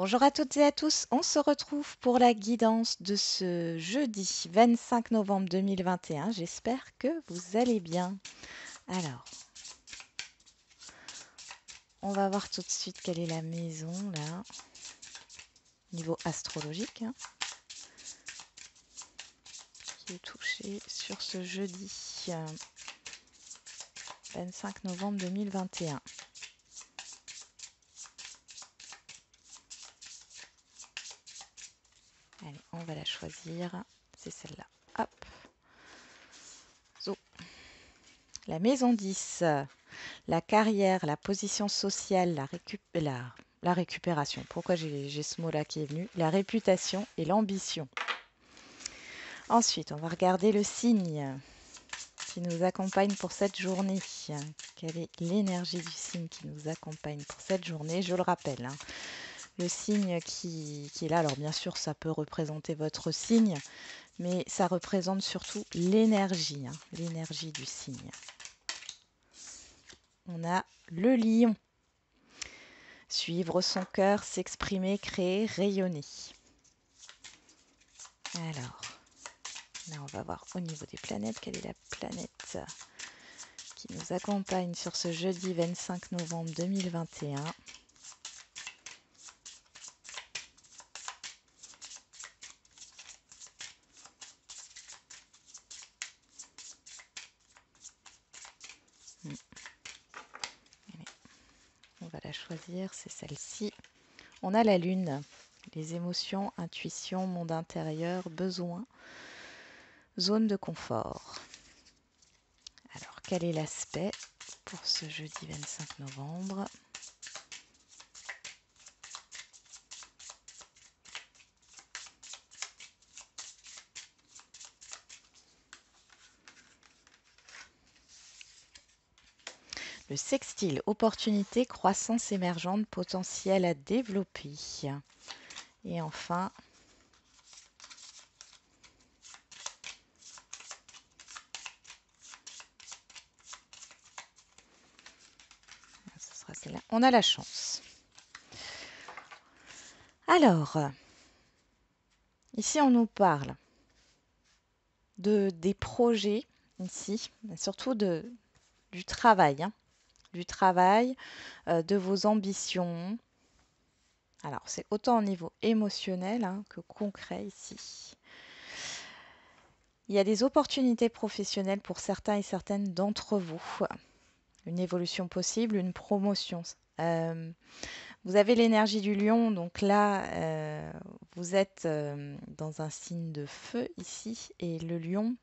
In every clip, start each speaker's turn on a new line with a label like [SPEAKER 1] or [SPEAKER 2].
[SPEAKER 1] Bonjour à toutes et à tous, on se retrouve pour la guidance de ce jeudi 25 novembre 2021. J'espère que vous allez bien. Alors, on va voir tout de suite quelle est la maison là, niveau astrologique, qui est touchée sur ce jeudi 25 novembre 2021. Allez, on va la choisir, c'est celle-là. Hop, zo. La maison 10. La carrière, la position sociale, la récupération. Pourquoi j'ai ce mot-là qui est venu? La réputation et l'ambition. Ensuite, on va regarder le signe qui nous accompagne pour cette journée. Quelle est l'énergie du signe qui nous accompagne pour cette journée? Je le rappelle, le signe qui est là, alors bien sûr, ça peut représenter votre signe, mais ça représente surtout l'énergie, l'énergie du signe. On a le lion. Suivre son cœur, s'exprimer, créer, rayonner. Alors, là on va voir au niveau des planètes, quelle est la planète qui nous accompagne sur ce jeudi 25 novembre 2021. On va la choisir, c'est celle-ci. On a la lune, les émotions, intuition, monde intérieur, besoins, zone de confort. Alors, quel est l'aspect pour ce jeudi 25 novembre? Le sextile, opportunité, croissance émergente, potentiel à développer. Et enfin, ce sera celle-là. On a la chance. Alors, ici on nous parle des projets, ici, surtout du travail, du travail, de vos ambitions. Alors, c'est autant au niveau émotionnel que concret ici. Il y a des opportunités professionnelles pour certains et certaines d'entre vous. Une évolution possible, une promotion. Vous avez l'énergie du lion, donc là, vous êtes dans un signe de feu ici, et le lion,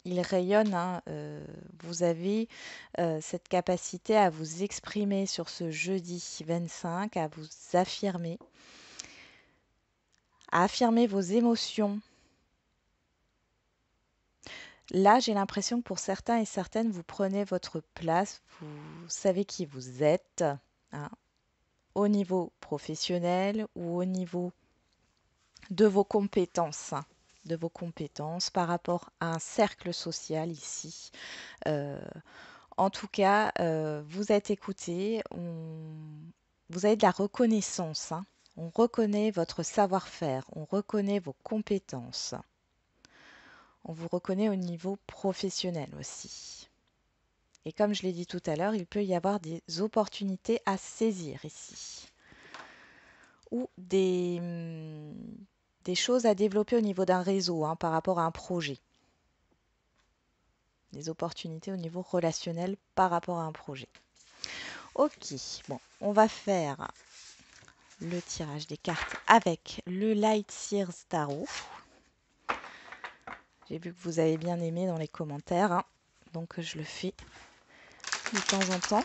[SPEAKER 1] il rayonne. Vous avez cette capacité à vous exprimer sur ce jeudi 25, à vous affirmer, à affirmer vos émotions. Là, j'ai l'impression que pour certains et certaines, vous prenez votre place, vous savez qui vous êtes, au niveau professionnel ou au niveau de vos compétences, par rapport à un cercle social ici. En tout cas, vous êtes écouté, vous avez de la reconnaissance. On reconnaît votre savoir-faire, on reconnaît vos compétences. On vous reconnaît au niveau professionnel aussi. Et comme je l'ai dit tout à l'heure, il peut y avoir des opportunités à saisir ici. Ou des choses à développer au niveau d'un réseau par rapport à un projet. Des opportunités au niveau relationnel par rapport à un projet. Ok, bon, on va faire le tirage des cartes avec le Light Sears Tarot. J'ai vu que vous avez bien aimé dans les commentaires, donc je le fais de temps en temps.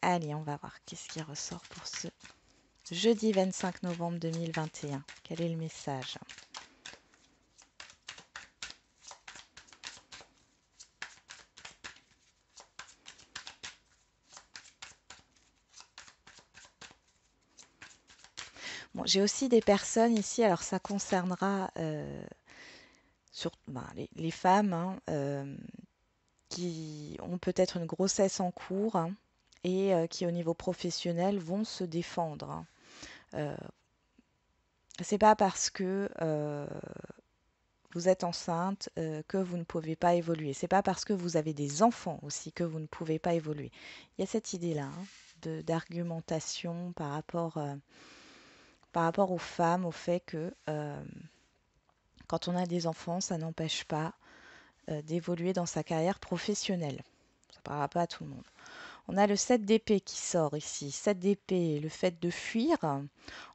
[SPEAKER 1] Allez, on va voir qu'est-ce qui ressort pour ce jeudi 25 novembre 2021. Quel est le message? Bon, j'ai aussi des personnes ici, alors ça concernera les femmes qui ont peut-être une grossesse en cours, et qui au niveau professionnel vont se défendre, hein. Euh, c'est pas parce que vous êtes enceinte que vous ne pouvez pas évoluer. C'est pas parce que vous avez des enfants aussi que vous ne pouvez pas évoluer. Il y a cette idée-là, hein, d'argumentation par rapport aux femmes, au fait que quand on a des enfants, ça n'empêche pas d'évoluer dans sa carrière professionnelle. Ça ne parlera pas à tout le monde. On a le 7 d'épée qui sort ici. 7 d'épée, le fait de fuir.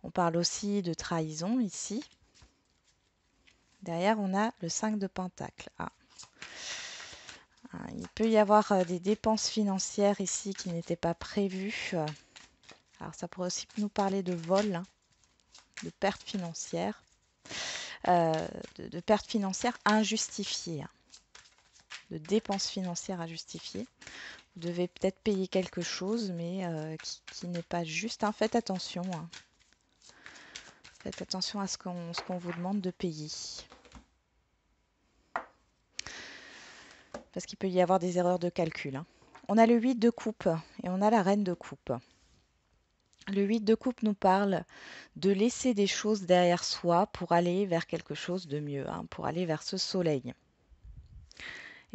[SPEAKER 1] On parle aussi de trahison ici. Derrière, on a le 5 de pentacle. Ah. Il peut y avoir des dépenses financières ici qui n'étaient pas prévues. Alors, ça pourrait aussi nous parler de vol, hein, de pertes financières, de pertes financières injustifiées, hein, de dépenses financières injustifiées. Vous devez peut-être payer quelque chose, mais qui n'est pas juste, hein. Faites attention, hein. Faites attention à ce qu'on vous demande de payer. Parce qu'il peut y avoir des erreurs de calcul, hein. On a le 8 de coupe et on a la reine de coupe. Le 8 de coupe nous parle de laisser des choses derrière soi pour aller vers quelque chose de mieux, hein, pour aller vers ce soleil.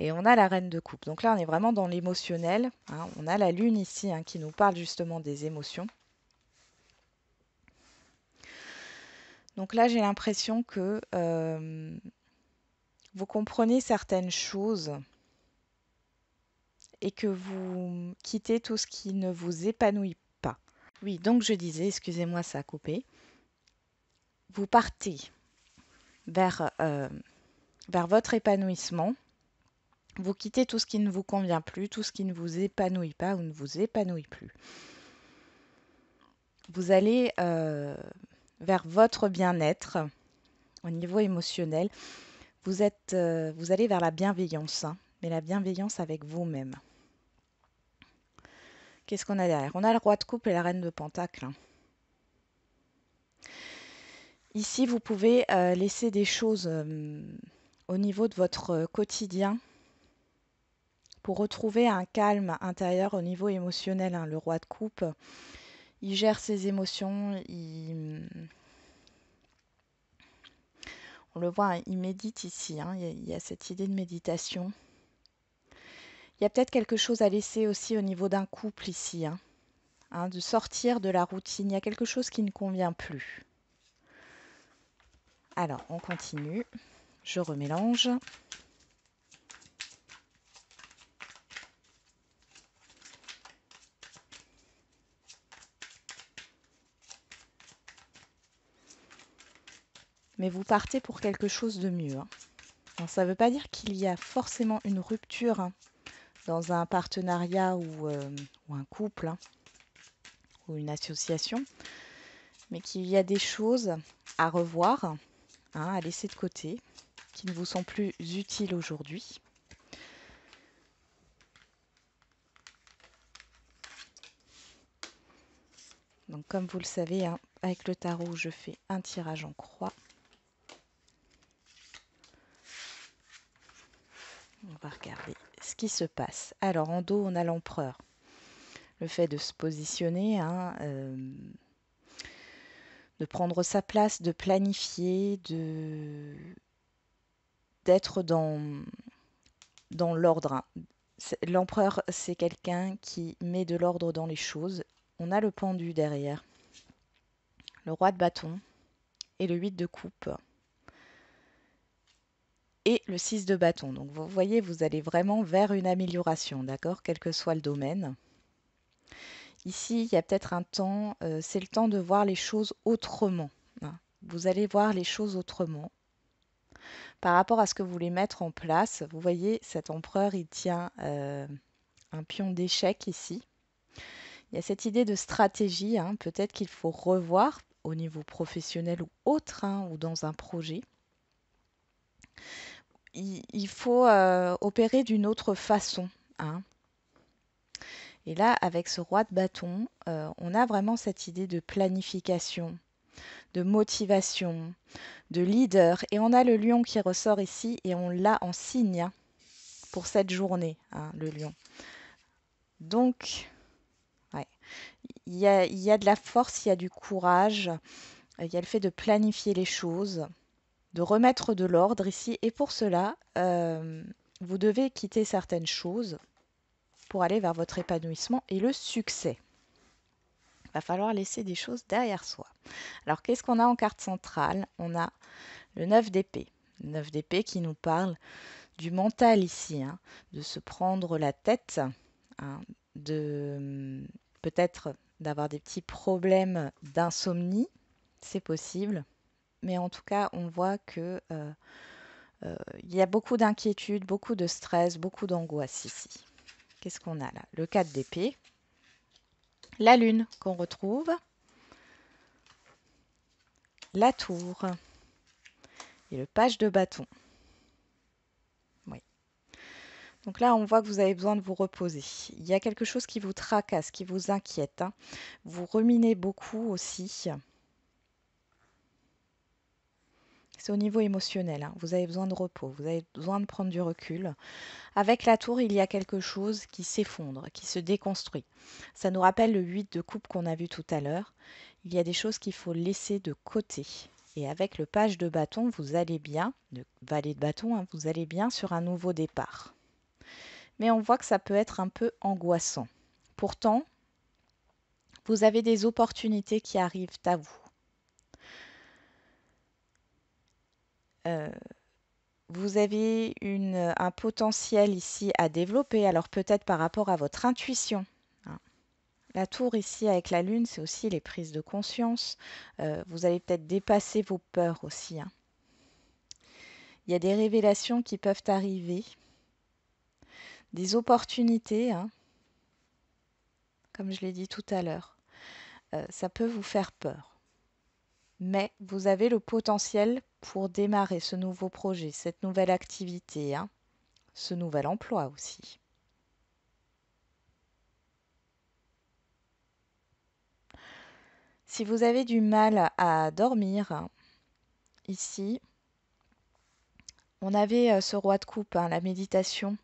[SPEAKER 1] Et on a la reine de coupe. Donc là, on est vraiment dans l'émotionnel, hein. On a la lune ici, hein, qui nous parle justement des émotions. Donc là, j'ai l'impression que vous comprenez certaines choses et que vous quittez tout ce qui ne vous épanouit pas. Oui, donc je disais, excusez-moi, ça a coupé. Vous partez vers, vers votre épanouissement. Vous quittez tout ce qui ne vous convient plus, tout ce qui ne vous épanouit pas ou ne vous épanouit plus. Vous allez vers votre bien-être au niveau émotionnel. Vous allez vers la bienveillance, hein, mais la bienveillance avec vous-même. Qu'est-ce qu'on a derrière? On a le roi de coupe et la reine de pentacle, hein. Ici, vous pouvez laisser des choses au niveau de votre quotidien pour retrouver un calme intérieur au niveau émotionnel, hein. Le roi de coupe, il gère ses émotions, on le voit, hein, il médite ici, hein. Il y a cette idée de méditation. Il y a peut-être quelque chose à laisser aussi au niveau d'un couple ici, hein, de sortir de la routine. Il y a quelque chose qui ne convient plus. Alors, on continue. Je remélange. Mais vous partez pour quelque chose de mieux, hein. Alors, ça ne veut pas dire qu'il y a forcément une rupture, hein, dans un partenariat ou un couple, hein, ou une association, mais qu'il y a des choses à revoir, hein, à laisser de côté, qui ne vous sont plus utiles aujourd'hui. Donc comme vous le savez, hein, avec le tarot, je fais un tirage en croix. On va regarder ce qui se passe. Alors en dos, on a l'empereur. Le fait de se positionner, hein, de prendre sa place, de planifier, d'être dans l'ordre, hein. L'empereur, c'est quelqu'un qui met de l'ordre dans les choses. On a le pendu derrière, le roi de bâton et le 8 de coupe et le 6 de bâton. Donc vous voyez, vous allez vraiment vers une amélioration, d'accord, quel que soit le domaine. Ici, il y a peut-être un temps, c'est le temps de voir les choses autrement, hein. Vous allez voir les choses autrement. Par rapport à ce que vous voulez mettre en place, vous voyez, cet empereur, il tient un pion d'échec ici. Il y a cette idée de stratégie, hein, peut-être qu'il faut revoir au niveau professionnel ou autre, hein, ou dans un projet. Il faut opérer d'une autre façon, hein. Et là, avec ce roi de bâton, on a vraiment cette idée de planification, de motivation, de leader. Et on a le lion qui ressort ici et on l'a en signe pour cette journée, hein, le lion. Donc, il y a de la force, il y a du courage, il y a le fait de planifier les choses, de remettre de l'ordre ici. Et pour cela, vous devez quitter certaines choses pour aller vers votre épanouissement et le succès. Il va falloir laisser des choses derrière soi. Alors, qu'est-ce qu'on a en carte centrale? On a le 9 d'épée. Le 9 d'épée qui nous parle du mental ici, hein, de se prendre la tête, hein, de peut-être d'avoir des petits problèmes d'insomnie, c'est possible. Mais en tout cas, on voit que il y a beaucoup d'inquiétude, beaucoup de stress, beaucoup d'angoisse ici. Qu'est-ce qu'on a là? Le 4 d'épée, la lune qu'on retrouve, la tour et le page de bâton. Oui. Donc là, on voit que vous avez besoin de vous reposer. Il y a quelque chose qui vous tracasse, qui vous inquiète, hein. Vous ruminez beaucoup aussi. C'est au niveau émotionnel, hein. Vous avez besoin de repos, vous avez besoin de prendre du recul. Avec la tour, il y a quelque chose qui s'effondre, qui se déconstruit. Ça nous rappelle le 8 de coupe qu'on a vu tout à l'heure. Il y a des choses qu'il faut laisser de côté. Et avec le page de bâton, vous allez bien, de valet de bâton, hein, vous allez bien sur un nouveau départ. Mais on voit que ça peut être un peu angoissant. Pourtant, vous avez des opportunités qui arrivent à vous. Vous avez un potentiel ici à développer, alors peut-être par rapport à votre intuition, hein. La tour ici avec la lune, c'est aussi les prises de conscience. Vous allez peut-être dépasser vos peurs aussi, hein. Il y a des révélations qui peuvent arriver, des opportunités, hein, comme je l'ai dit tout à l'heure. Ça peut vous faire peur. Mais vous avez le potentiel pour démarrer ce nouveau projet, cette nouvelle activité, hein, ce nouvel emploi aussi. Si vous avez du mal à dormir, ici, on avait ce roi de coupe, hein, la méditation.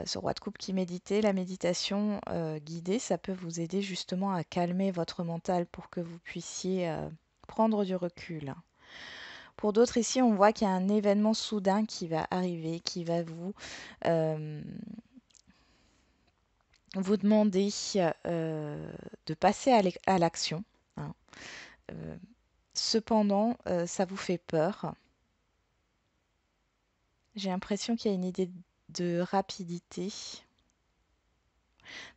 [SPEAKER 1] Ce roi de coupe qui méditait, la méditation guidée, ça peut vous aider justement à calmer votre mental pour que vous puissiez prendre du recul. Pour d'autres ici, on voit qu'il y a un événement soudain qui va arriver, qui va euh, vous demander de passer à l'action, hein. Euh, Cependant, ça vous fait peur. J'ai l'impression qu'il y a une idée de rapidité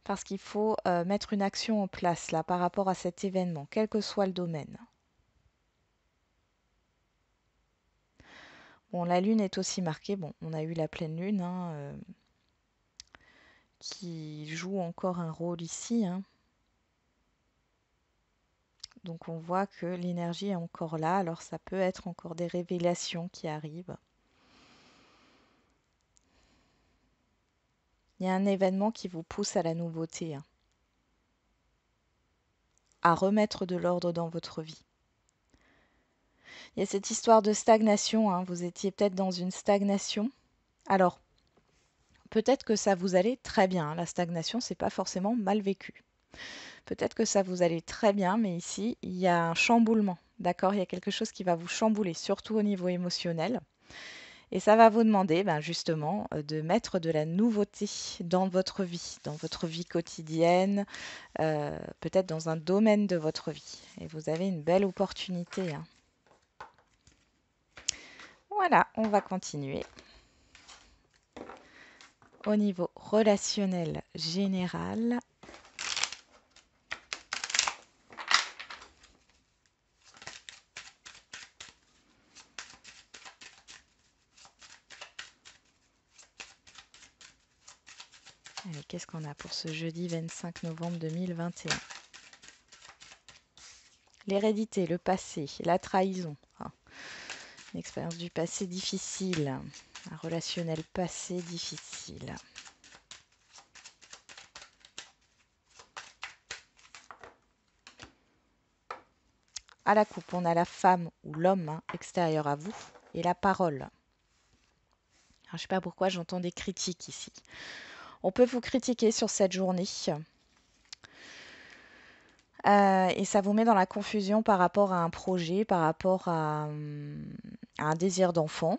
[SPEAKER 1] parce qu'il faut mettre une action en place là par rapport à cet événement, quel que soit le domaine. Bon, la lune est aussi marquée. Bon, on a eu la pleine lune, hein, qui joue encore un rôle ici, hein. Donc on voit que l'énergie est encore là. Alors ça peut être encore des révélations qui arrivent. Il y a un événement qui vous pousse à la nouveauté, hein, à remettre de l'ordre dans votre vie. Il y a cette histoire de stagnation, hein. Vous étiez peut-être dans une stagnation. Alors, peut-être que ça vous allait très bien, hein. La stagnation, c'est pas forcément mal vécu. Peut-être que ça vous allait très bien, mais ici, il y a un chamboulement. D'accord? Il y a quelque chose qui va vous chambouler, surtout au niveau émotionnel. Et ça va vous demander, ben justement, de mettre de la nouveauté dans votre vie quotidienne, peut-être dans un domaine de votre vie. Et vous avez une belle opportunité, hein. Voilà, on va continuer. Au niveau relationnel général, allez, qu'est-ce qu'on a pour ce jeudi 25 novembre 2021? L'hérédité, le passé, la trahison, hein. Une expérience du passé difficile, un relationnel passé difficile. À la coupe, on a la femme ou l'homme, hein, extérieur à vous et la parole. Alors, je ne sais pas pourquoi j'entends des critiques ici. On peut vous critiquer sur cette journée. Et ça vous met dans la confusion par rapport à un projet, par rapport à un désir d'enfant.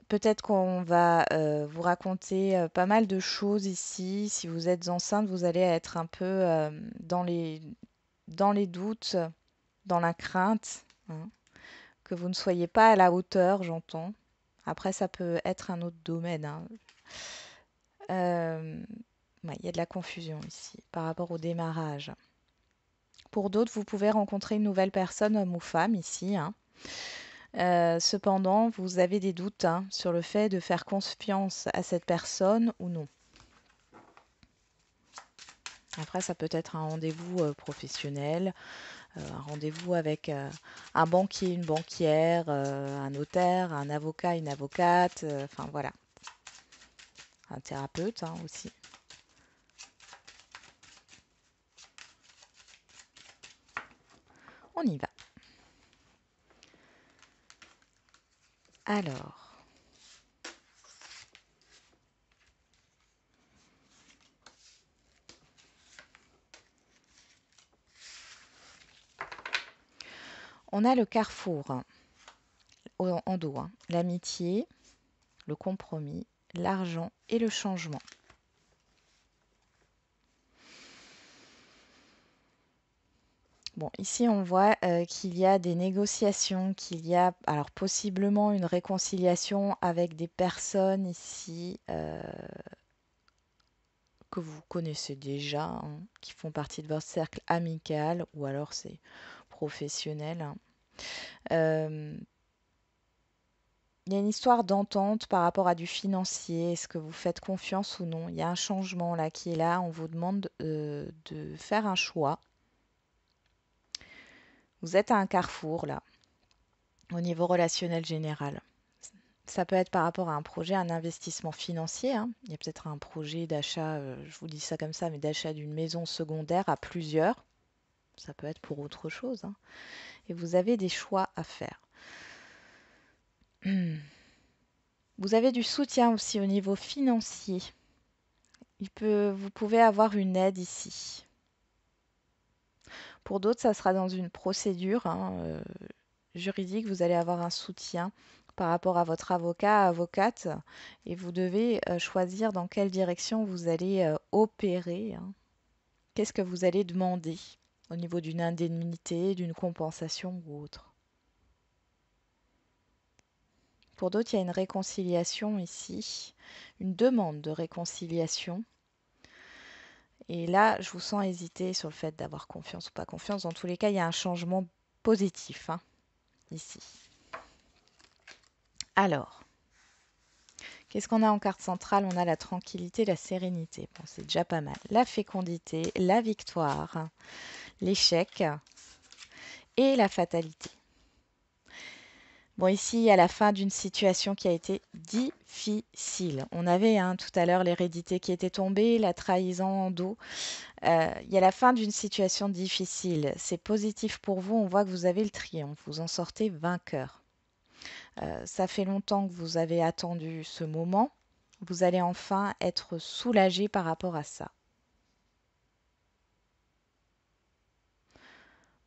[SPEAKER 1] Peut-être qu'on va vous raconter pas mal de choses ici. Si vous êtes enceinte, vous allez être un peu dans les doutes, dans la crainte, hein, que vous ne soyez pas à la hauteur, j'entends. Après, ça peut être un autre domaine, hein. Ouais, il y a de la confusion ici par rapport au démarrage. Pour d'autres, vous pouvez rencontrer une nouvelle personne, homme ou femme, ici, hein. Cependant, vous avez des doutes, hein, sur le fait de faire confiance à cette personne ou non. Après, ça peut être un rendez-vous professionnel, un rendez-vous avec un banquier, une banquière, un notaire, un avocat, une avocate, enfin voilà, un thérapeute, hein, aussi. On y va. Alors, on a le carrefour, hein, en dos, hein. L'amitié, le compromis, l'argent et le changement. Bon, ici on voit qu'il y a des négociations, qu'il y a alors possiblement une réconciliation avec des personnes ici que vous connaissez déjà, hein, qui font partie de votre cercle amical ou alors c'est professionnel, hein. Euh, Il y a une histoire d'entente par rapport à du financier. Est-ce que vous faites confiance ou non? Il y a un changement là qui est là. On vous demande de faire un choix. Vous êtes à un carrefour là, au niveau relationnel général. Ça peut être par rapport à un projet, un investissement financier, hein. Il y a peut-être un projet d'achat, je vous dis ça comme ça, mais d'achat d'une maison secondaire à plusieurs. Ça peut être pour autre chose, hein. Et vous avez des choix à faire. Vous avez du soutien aussi au niveau financier. Vous pouvez avoir une aide ici. Pour d'autres, ça sera dans une procédure, hein, juridique. Vous allez avoir un soutien par rapport à votre avocat, avocate, et vous devez choisir dans quelle direction vous allez opérer, hein. Qu'est-ce que vous allez demander au niveau d'une indemnité, d'une compensation ou autre. Pour d'autres, il y a une réconciliation ici, une demande de réconciliation. Et là, je vous sens hésiter sur le fait d'avoir confiance ou pas confiance. Dans tous les cas, il y a un changement positif, hein, ici. Alors, qu'est-ce qu'on a en carte centrale? On a la tranquillité, la sérénité. Bon, c'est déjà pas mal. La fécondité, la victoire, l'échec et la fatalité. Bon, ici, il y a la fin d'une situation qui a été difficile. On avait, hein, tout à l'heure l'hérédité qui était tombée, la trahison en dos. Il y a la fin d'une situation difficile. C'est positif pour vous. On voit que vous avez le triomphe. Vous en sortez vainqueur. Ça fait longtemps que vous avez attendu ce moment. Vous allez enfin être soulagé par rapport à ça.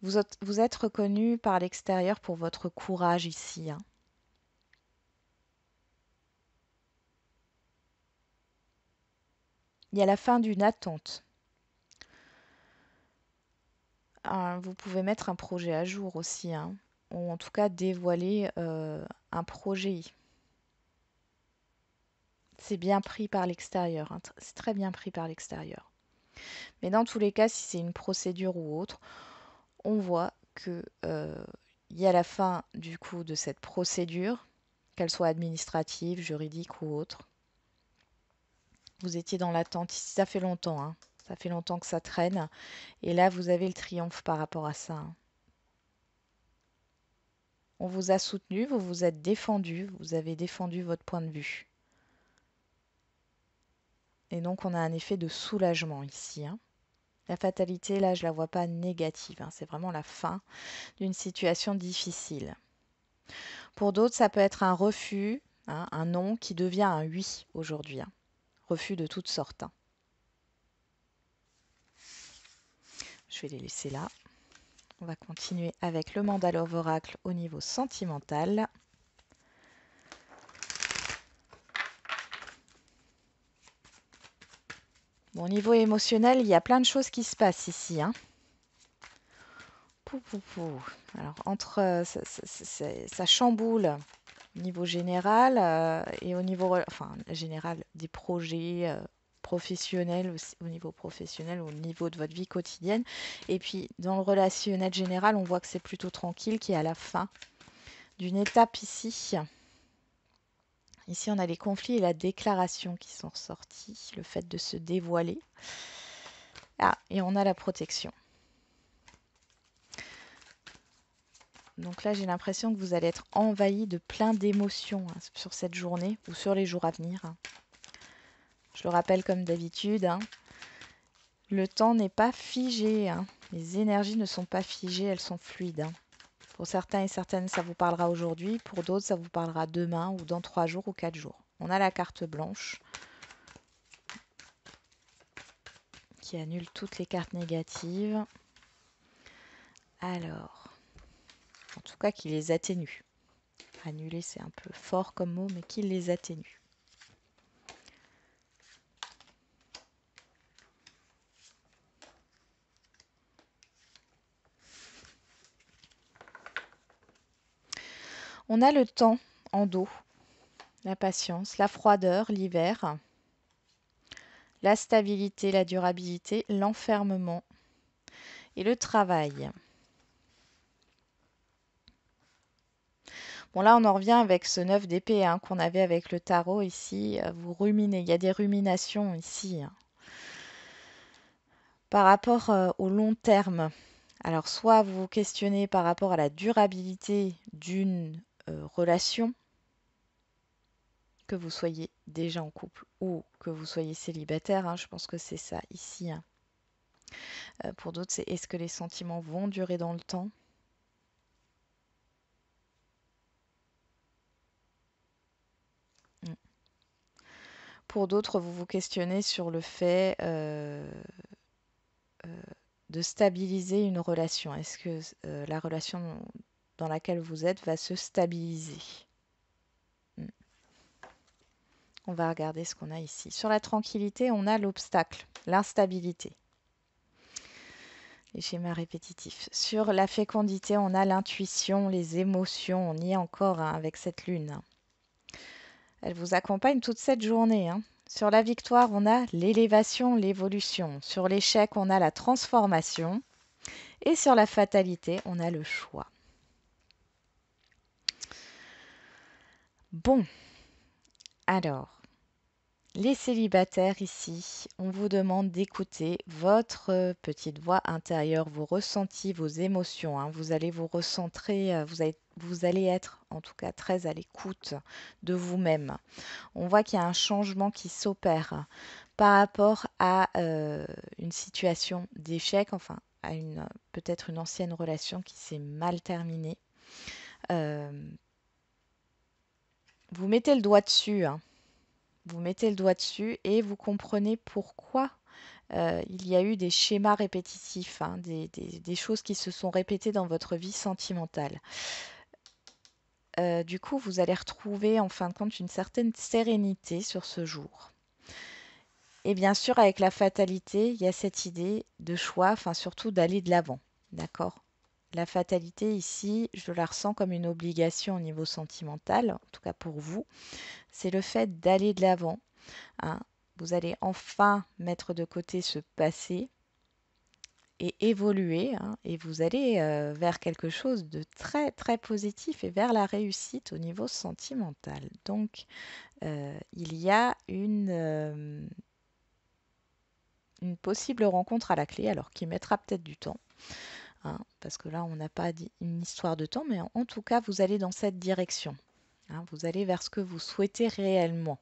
[SPEAKER 1] Vous êtes reconnu par l'extérieur pour votre courage ici, hein. Il y a la fin d'une attente. Vous pouvez mettre un projet à jour aussi, hein, ou en tout cas dévoiler un projet. C'est bien pris par l'extérieur, hein, c'est très bien pris par l'extérieur. Mais dans tous les cas, si c'est une procédure ou autre, on voit que il y a la fin du coup de cette procédure, qu'elle soit administrative, juridique ou autre. Vous étiez dans l'attente, ça fait longtemps, hein. Ça fait longtemps que ça traîne. Et là, vous avez le triomphe par rapport à ça, hein. On vous a soutenu, vous vous êtes défendu, vous avez défendu votre point de vue. Et donc, on a un effet de soulagement ici, hein. La fatalité, là, je la vois pas négative, hein. C'est vraiment la fin d'une situation difficile. Pour d'autres, ça peut être un refus, hein, un non qui devient un oui aujourd'hui, hein. Refus de toutes sortes, hein. je vais les laisser là. On va continuer avec le Mandala Oracle au niveau sentimental. Bon, au niveau émotionnel, il y a plein de choses qui se passent ici, hein. Alors, ça chamboule au niveau général et au niveau général des projets professionnels, aussi, au niveau professionnel, au niveau de votre vie quotidienne. Et puis, dans le relationnel général, on voit que c'est plutôt tranquille, qui est à la fin d'une étape ici. Ici, on a les conflits et la déclaration qui sont ressortis, le fait de se dévoiler. Ah, et on a la protection. Donc là, j'ai l'impression que vous allez être envahi de plein d'émotions sur cette journée ou sur les jours à venir. Je le rappelle comme d'habitude, le temps n'est pas figé. Les énergies ne sont pas figées, elles sont fluides. Pour certains et certaines, ça vous parlera aujourd'hui. Pour d'autres, ça vous parlera demain ou dans 3 jours ou 4 jours. On a la carte blanche qui annule toutes les cartes négatives. Alors, en tout cas, qui les atténue. Annuler, c'est un peu fort comme mot, mais qui les atténue. On a le temps en dos, la patience, la froideur, l'hiver, la stabilité, la durabilité, l'enfermement et le travail. Bon, là, on en revient avec ce 9 d'épée qu'on avait avec le tarot ici. Vous ruminez, il y a des ruminations ici. Par rapport au long terme, alors soit vous vous questionnez par rapport à la durabilité d'une relation, que vous soyez déjà en couple ou que vous soyez célibataire, je pense que c'est ça ici. Pour d'autres, c'est est-ce que les sentiments vont durer dans le temps? Pour d'autres, vous vous questionnez sur le fait de stabiliser une relation. Est-ce que la relation dans laquelle vous êtes va se stabiliser? On va regarder ce qu'on a ici. Sur la tranquillité, on a l'obstacle, l'instabilité. Les schémas répétitifs. Sur la fécondité, on a l'intuition, les émotions. On y est encore avec cette lune. Elle vous accompagne toute cette journée. Sur la victoire, on a l'élévation, l'évolution. Sur l'échec, on a la transformation. Et sur la fatalité, on a le choix. Bon, alors, les célibataires ici, on vous demande d'écouter votre petite voix intérieure, vos ressentis, vos émotions. Vous allez vous recentrer, vous allez être en tout cas très à l'écoute de vous-même. On voit qu'il y a un changement qui s'opère par rapport à une situation d'échec, enfin à peut-être une ancienne relation qui s'est mal terminée. Vous mettez le doigt dessus. Vous mettez le doigt dessus et vous comprenez pourquoi il y a eu des schémas répétitifs, des choses qui se sont répétées dans votre vie sentimentale. Du coup, vous allez retrouver en fin de compte une certaine sérénité sur ce jour. Et bien sûr, avec la fatalité, il y a cette idée de choix, enfin surtout d'aller de l'avant. D'accord? La fatalité ici, je la ressens comme une obligation au niveau sentimental, en tout cas pour vous. C'est le fait d'aller de l'avant. Vous allez enfin mettre de côté ce passé et évoluer. Et vous allez vers quelque chose de très très positif et vers la réussite au niveau sentimental. Donc, il y a une possible rencontre à la clé, alors qui mettra peut-être du temps. Parce que là, on n'a pas une histoire de temps, mais en tout cas, vous allez dans cette direction. Vous allez vers ce que vous souhaitez réellement.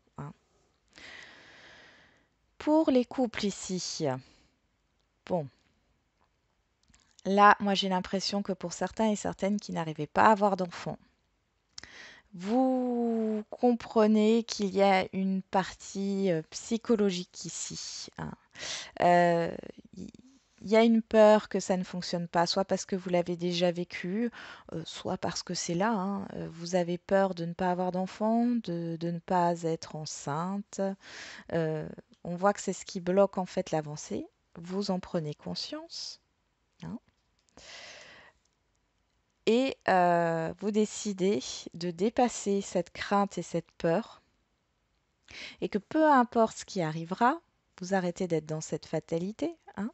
[SPEAKER 1] Pour les couples ici, bon, là, moi j'ai l'impression que pour certains et certaines qui n'arrivaient pas à avoir d'enfants, vous comprenez qu'il y a une partie psychologique ici. Il il y a une peur que ça ne fonctionne pas, soit parce que vous l'avez déjà vécu, soit parce que c'est là, hein. Vous avez peur de ne pas avoir d'enfant, de ne pas être enceinte. Euh, on voit que c'est ce qui bloque en fait l'avancée. Vous en prenez conscience, hein, et vous décidez de dépasser cette crainte et cette peur, et que peu importe ce qui arrivera, vous arrêtez d'être dans cette fatalité, hein,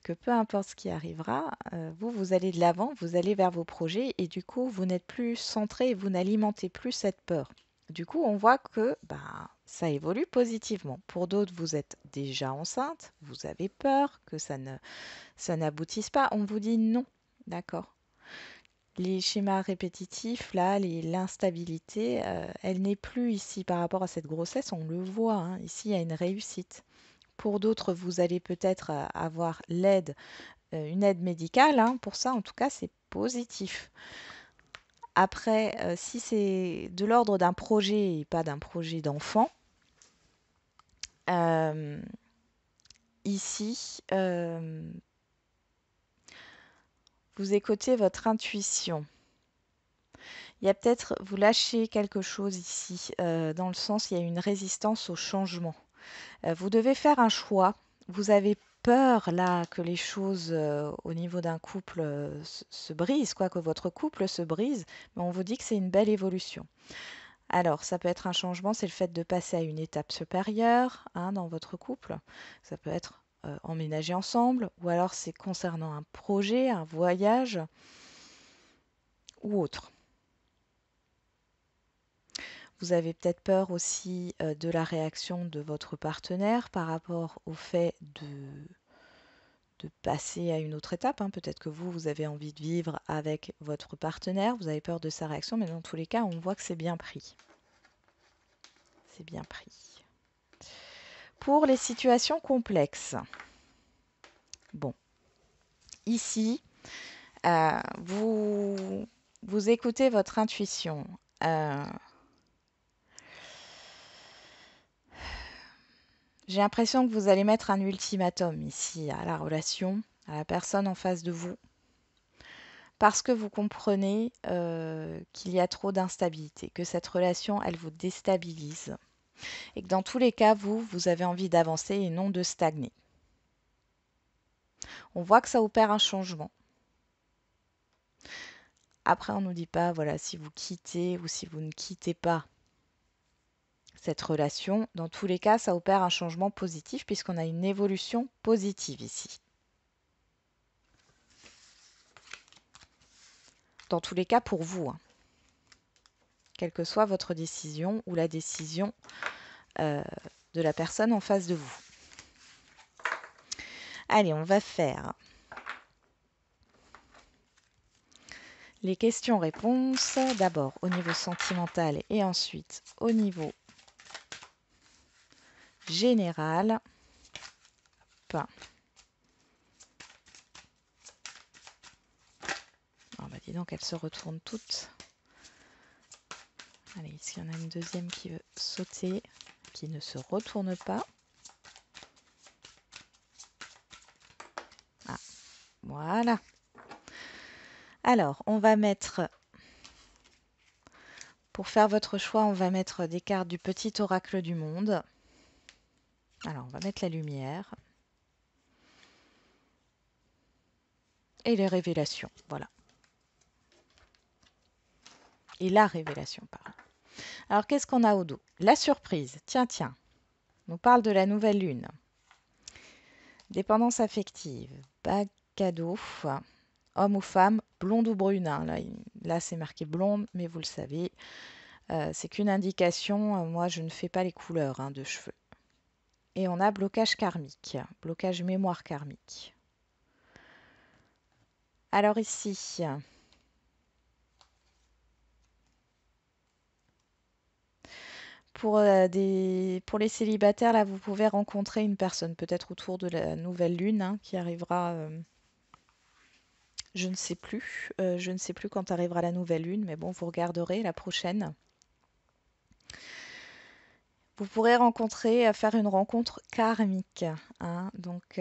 [SPEAKER 1] que peu importe ce qui arrivera, vous allez de l'avant, vous allez vers vos projets et du coup, vous n'êtes plus centré et vous n'alimentez plus cette peur. Du coup, on voit que bah, ça évolue positivement. Pour d'autres, vous êtes déjà enceinte, vous avez peur que ça n'aboutisse pas. On vous dit non, d'accord. Les schémas répétitifs, là, l'instabilité, elle n'est plus ici par rapport à cette grossesse, on le voit, hein. Ici, il y a une réussite. Pour d'autres, vous allez peut-être avoir une aide médicale, hein. Pour ça, en tout cas, c'est positif. Après, si c'est de l'ordre d'un projet et pas d'un projet d'enfant, euh, ici, vous écoutez votre intuition. Il y a peut-être, vous lâchez quelque chose ici, dans le sens, il y a une résistance au changement. Vous devez faire un choix. Vous avez peur là que les choses au niveau d'un couple se brisent, quoi, que votre couple se brise, mais on vous dit que c'est une belle évolution. Alors, ça peut être un changement, c'est le fait de passer à une étape supérieure, hein, dans votre couple. Ça peut être emménager ensemble, ou alors c'est concernant un projet, un voyage ou autre. Vous avez peut-être peur aussi de la réaction de votre partenaire par rapport au fait de passer à une autre étape, hein. Peut-être que vous avez envie de vivre avec votre partenaire, vous avez peur de sa réaction, mais dans tous les cas, on voit que c'est bien pris. C'est bien pris. Pour les situations complexes, bon, ici, vous écoutez votre intuition. J'ai l'impression que vous allez mettre un ultimatum ici à la relation, à la personne en face de vous, parce que vous comprenez qu'il y a trop d'instabilité, que cette relation, elle vous déstabilise, et que dans tous les cas, vous avez envie d'avancer et non de stagner. On voit que ça opère un changement. Après, on ne nous dit pas, voilà, si vous quittez ou si vous ne quittez pas cette relation. Dans tous les cas, ça opère un changement positif puisqu'on a une évolution positive ici. Dans tous les cas, pour vous, hein, quelle que soit votre décision ou la décision de la personne en face de vous. Allez, on va faire les questions-réponses, d'abord au niveau sentimental et ensuite au niveau général. Oh bah dis donc, elles se retournent toutes. Allez, ici, il y en a une deuxième qui veut sauter, qui ne se retourne pas. Ah, voilà. Alors, on va mettre, pour faire votre choix, on va mettre des cartes du petit oracle du monde. Alors, on va mettre la lumière. Et les révélations, voilà. Et la révélation, pardon. Alors, qu'est-ce qu'on a au dos? La surprise. Tiens, tiens. On nous parle de la nouvelle lune. Dépendance affective. Bague cadeau. Homme ou femme, blonde ou brune, hein. Là c'est marqué blonde, mais vous le savez, c'est qu'une indication. Moi, je ne fais pas les couleurs, hein, de cheveux. Et on a blocage karmique, blocage mémoire karmique. Alors ici, pour les célibataires, là, vous pouvez rencontrer une personne, peut-être autour de la nouvelle lune, hein, qui arrivera, je ne sais plus. Je ne sais plus quand arrivera la nouvelle lune, mais bon, vous regarderez la prochaine. Vous pourrez faire une rencontre karmique, hein. Donc,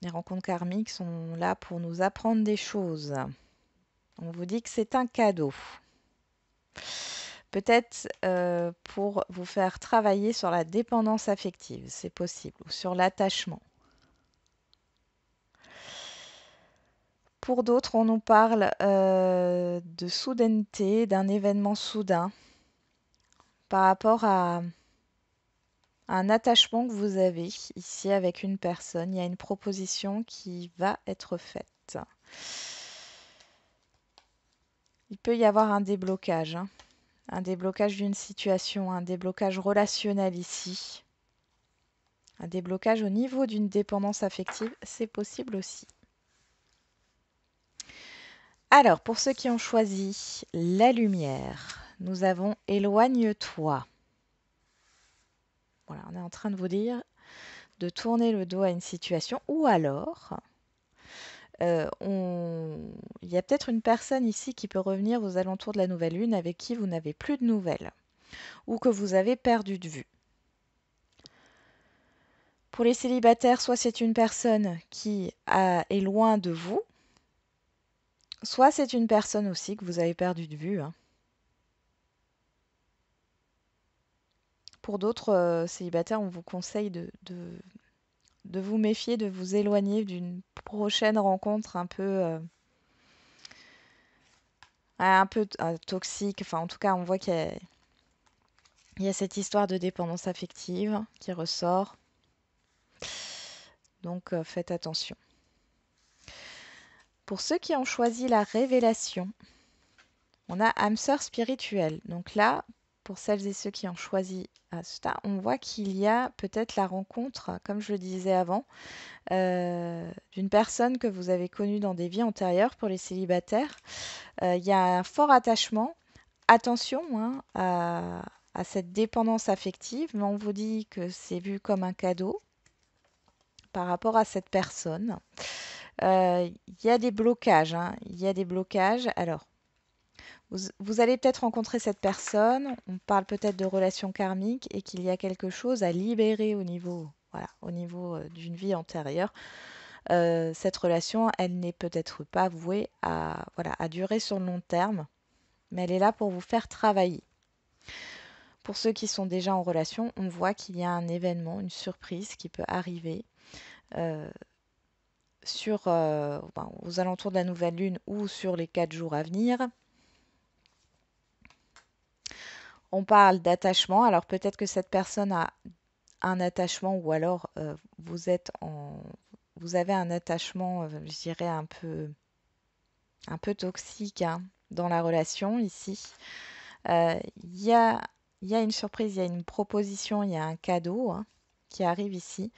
[SPEAKER 1] Les rencontres karmiques sont là pour nous apprendre des choses. On vous dit que c'est un cadeau. Peut-être pour vous faire travailler sur la dépendance affective, c'est possible, ou sur l'attachement. Pour d'autres, on nous parle de soudaineté, d'un événement soudain par rapport à un attachement que vous avez ici avec une personne. Il y a une proposition qui va être faite. Il peut y avoir un déblocage, hein. Un déblocage d'une situation, un déblocage relationnel ici. Un déblocage au niveau d'une dépendance affective, c'est possible aussi. Alors, pour ceux qui ont choisi la lumière, nous avons éloigne-toi. Voilà, on est en train de vous dire de tourner le dos à une situation ou alors il y a peut-être une personne ici qui peut revenir aux alentours de la nouvelle lune avec qui vous n'avez plus de nouvelles ou que vous avez perdu de vue. Pour les célibataires, soit c'est une personne qui est loin de vous, soit c'est une personne aussi que vous avez perdu de vue, hein. Pour d'autres célibataires, on vous conseille de vous méfier, de vous éloigner d'une prochaine rencontre un peu toxique. Enfin, en tout cas, on voit qu'il y a cette histoire de dépendance affective qui ressort. Donc, faites attention. Pour ceux qui ont choisi la révélation, on a âme sœur spirituelle. Donc là, pour celles et ceux qui ont choisi ça, on voit qu'il y a peut-être la rencontre, comme je le disais avant, d'une personne que vous avez connue dans des vies antérieures pour les célibataires. Il y a un fort attachement. Attention, hein, à cette dépendance affective, mais on vous dit que c'est vu comme un cadeau par rapport à cette personne. Il y a des blocages, hein, il y a des blocages. Alors, vous allez peut-être rencontrer cette personne, on parle peut-être de relations karmiques et qu'il y a quelque chose à libérer au niveau, voilà, au niveau d'une vie antérieure. Cette relation, elle n'est peut-être pas vouée à durer sur le long terme, mais elle est là pour vous faire travailler. Pour ceux qui sont déjà en relation, on voit qu'il y a un événement, une surprise qui peut arriver aux alentours de la nouvelle lune ou sur les 4 jours à venir. On parle d'attachement. Alors peut-être que cette personne a un attachement ou alors vous avez un attachement, je dirais, un peu toxique, hein, dans la relation ici. Il y a une surprise, il y a une proposition, il y a un cadeau, hein, qui arrive ici.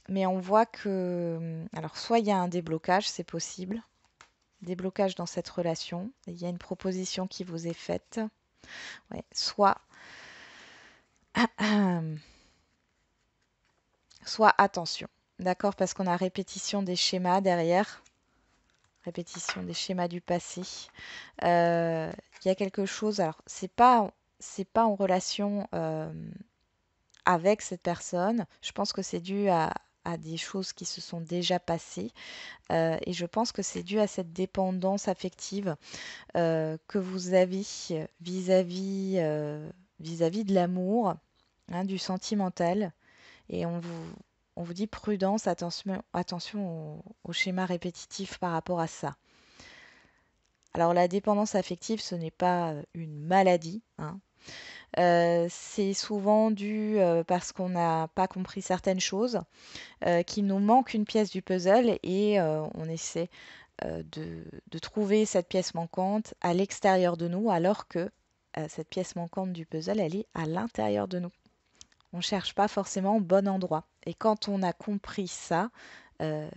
[SPEAKER 1] Mais on voit que, alors soit il y a un déblocage, c'est possible, déblocage dans cette relation, il y a une proposition qui vous est faite, ouais, soit attention, d'accord, parce qu'on a répétition des schémas derrière, répétition des schémas du passé. Il y a quelque chose, alors c'est pas en relation avec cette personne. Je pense que c'est dû à des choses qui se sont déjà passées. Et je pense que c'est dû à cette dépendance affective que vous avez vis-à-vis de l'amour, hein, du sentimental. Et on vous dit prudence, attention au schéma répétitif par rapport à ça. Alors la dépendance affective, ce n'est pas une maladie, hein. C'est souvent dû parce qu'on n'a pas compris certaines choses, qu'il nous manque une pièce du puzzle et on essaie de trouver cette pièce manquante à l'extérieur de nous alors que cette pièce manquante du puzzle, elle est à l'intérieur de nous. On ne cherche pas forcément au bon endroit. Et quand on a compris ça, ben,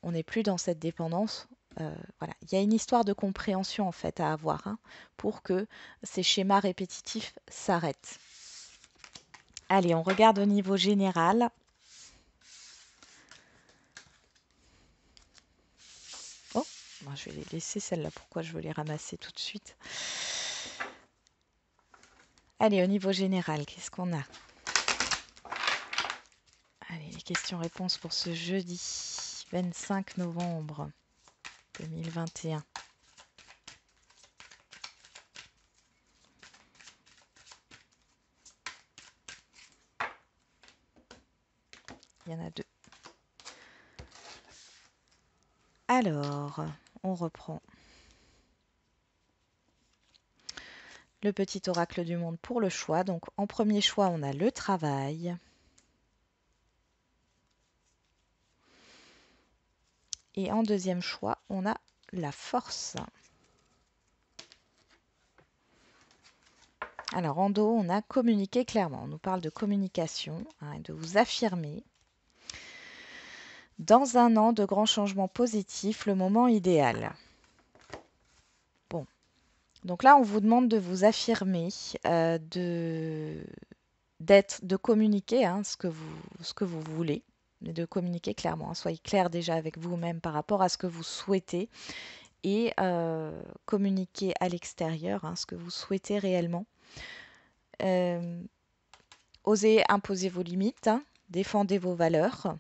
[SPEAKER 1] on n'est plus dans cette dépendance. Voilà. Il y a une histoire de compréhension en fait à avoir, hein, pour que ces schémas répétitifs s'arrêtent. Allez, on regarde au niveau général. Oh, moi, je vais les laisser celles-là. Pourquoi je veux les ramasser tout de suite? Allez, au niveau général, qu'est-ce qu'on a? questions-réponses pour ce jeudi 25 novembre 2021. Il y en a 2. Alors, on reprend le petit oracle du monde pour le choix. Donc, en premier choix, on a le travail. Et en deuxième choix, on a la force. Alors, en dos, on a communiquer clairement. On nous parle de communication, hein, de vous affirmer. Dans un an de grands changements positifs, le moment idéal. Bon. Donc là, on vous demande de vous affirmer, de communiquer hein, ce que vous voulez, de communiquer clairement. Hein. Soyez clair déjà avec vous-même par rapport à ce que vous souhaitez et communiquer à l'extérieur hein, ce que vous souhaitez réellement. Osez imposer vos limites, hein, défendez vos valeurs.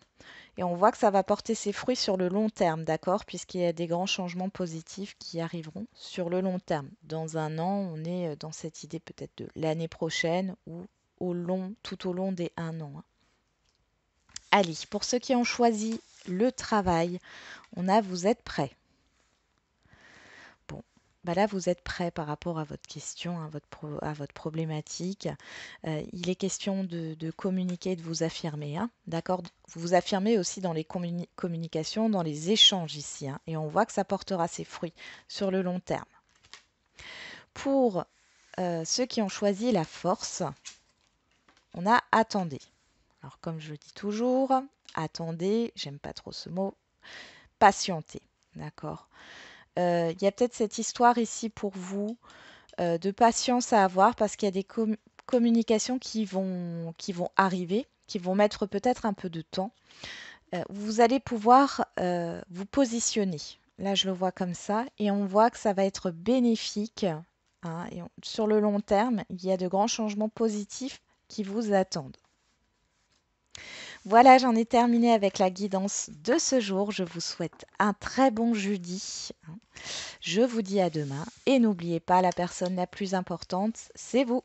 [SPEAKER 1] Et on voit que ça va porter ses fruits sur le long terme, d'accord? Puisqu'il y a des grands changements positifs qui arriveront sur le long terme. Dans un an, on est dans cette idée peut-être de l'année prochaine ou tout au long des 1 an. Hein. Allez, pour ceux qui ont choisi le travail, on a vous êtes prêts. Bon, bah là vous êtes prêts par rapport à votre question, à votre problématique. Il est question de communiquer, de vous affirmer, hein, d'accord? Vous vous affirmez aussi dans les communications, dans les échanges ici, hein, et on voit que ça portera ses fruits sur le long terme. Pour ceux qui ont choisi la force, on a attendez. Alors comme je le dis toujours, attendez, j'aime pas trop ce mot, patientez, d'accord? Il y a peut-être cette histoire ici pour vous de patience à avoir parce qu'il y a des communications qui vont arriver, qui vont mettre peut-être un peu de temps. Vous allez pouvoir vous positionner. Là, je le vois comme ça et on voit que ça va être bénéfique. Hein, et sur le long terme, il y a de grands changements positifs qui vous attendent. Voilà, j'en ai terminé avec la guidance de ce jour. Je vous souhaite un très bon jeudi. Je vous dis à demain et n'oubliez pas, la personne la plus importante, c'est vous.